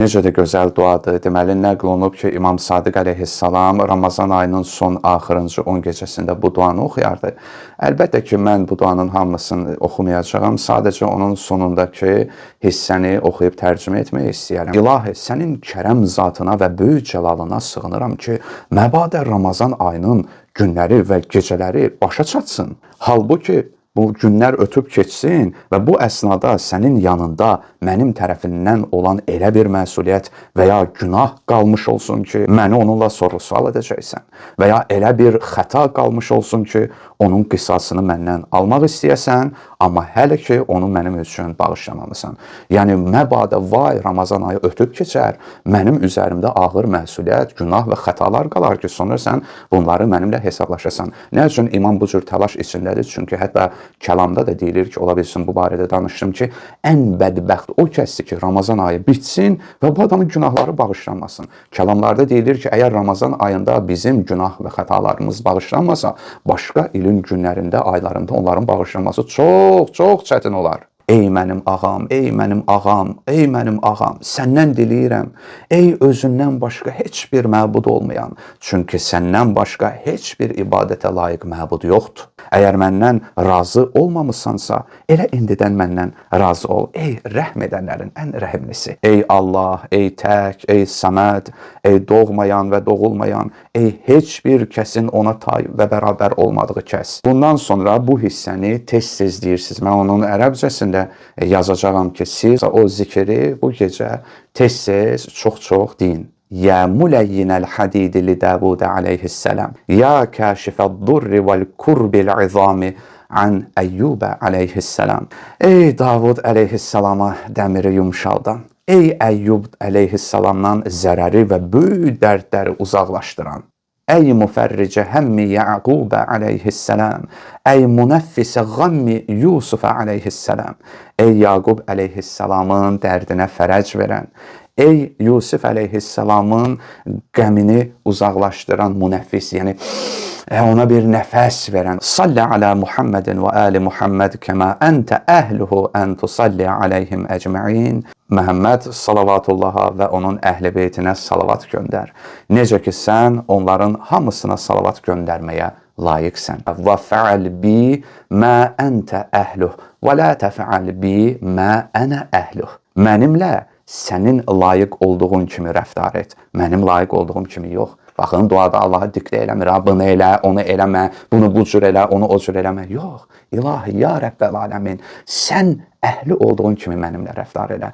Necə də gözəl duadır. Deməli, nəql olunub ki, İmam Sadiq əleyhissalam Ramazan ayının son axırıncı 10 gecəsində bu duanı oxuyardı. Əlbəttə ki, mən bu duanın hamısını oxumayacağam. Sadəcə onun sonundakı hissəni oxuyub tərcümə etmək istəyərəm. İlahi, sənin kərəm zatına və böyük cəlalına sığınıram ki, məbadə Ramazan ayının günləri və gecələri başa çatsın. Halbuki bu günlər ötüb keçsin və bu əsnada sənin yanında mənim tərəfindən olan elə bir məsuliyyət və ya günah qalmış olsun ki, məni onunla sorğu-sual edəcəksən və ya elə bir xəta qalmış olsun ki, onun qisasını məndən almaq istəyəsən, amma hələ ki, onu mənim üçün bağışlamamısan. Yəni, məbadə vay, Ramazan ayı ötüb keçər, mənim üzərimdə ağır məsuliyyət, günah və xətalar qalar ki, sonra sən bunları mənimlə hesablaşasan. Nə üçün imam bu cür təlaş içindədir? Çünki hətta kəlamda da deyilir ki, ola bilsin bu barədə danışdım ki, ən bədbəxt o kəsdir ki, Ramazan ayı bitsin və bu adamın günahları bağışlanmasın. Kəlamlarda deyilir ki, əgər Ramazan ayında bizim günah və xətalarımız bağışlanmasa, başqa ilin günlərində, aylarında onların bağışlanması çox çətin olar. Ey mənim ağam, ey mənim ağam, ey mənim ağam, səndən diləyirəm, ey özündən başqa heç bir məbud olmayan, çünki səndən başqa heç bir ibadətə layiq məbud yoxdur. Əgər məndən razı olmamısansa, elə indidən məndən razı ol. Ey rəhm edənlərin ən rəhimlisi. Ey Allah, ey tək, ey Səməd, ey doğmayan və doğulmayan, ey heç bir kəsin ona tay və bərabər olmadığı kəs. Bundan sonra bu hissəni tez-tez deyirsiniz. Mən onun ərəbcəsində yazacağam ki, siz o zikri bu gecə tez-tez çox deyin. Ya muləyyinəl hadidi li Davud aleyhissalam. Ya kəşifəd durri vəl kurbil izami an Əyyubə aleyhissalam. Ey Davud aleyhissalama dəmiri yumşaldan. Ey Əyyub aleyhissalamdan zərəri və böyük dərdləri uzaqlaşdıran. Ey müfərricə həmmi Yaqubə aleyhissalam. Ey munəffisəğammi Yusufə aleyhissalam. Ey Yaqub aleyhissalamın dərdinə fərəc verən. Ey Yusuf aleyhissalamın qəmini uzaqlaşdıran munəffis, yəni ona bir nəfəs verən. Salli alə Muhammedin və əli Muhammed kəmə əntə əhluhu ən tusalli aleyhim əcməin. Məhəmməd salavatullaha və onun əhl-i beytinə salavat göndər. Necə ki, sən onların hamısına salavat göndərməyə layiqsən. Və fəal bi mə əntə əhluh və lə təfəal bi mə ənə əhluh. Mənimlə sənin layiq olduğun kimi rəftar et. Mənim layiq olduğum kimi yox. Baxın, duada Allaha diktə eləmir, bunu elə, onu eləmə, bunu bu cür elə, onu o cür eləmə. Yox, ilahi, ya Rəbbəl aləmin, sən əhli olduğun kimi mənimlə rəftar elə.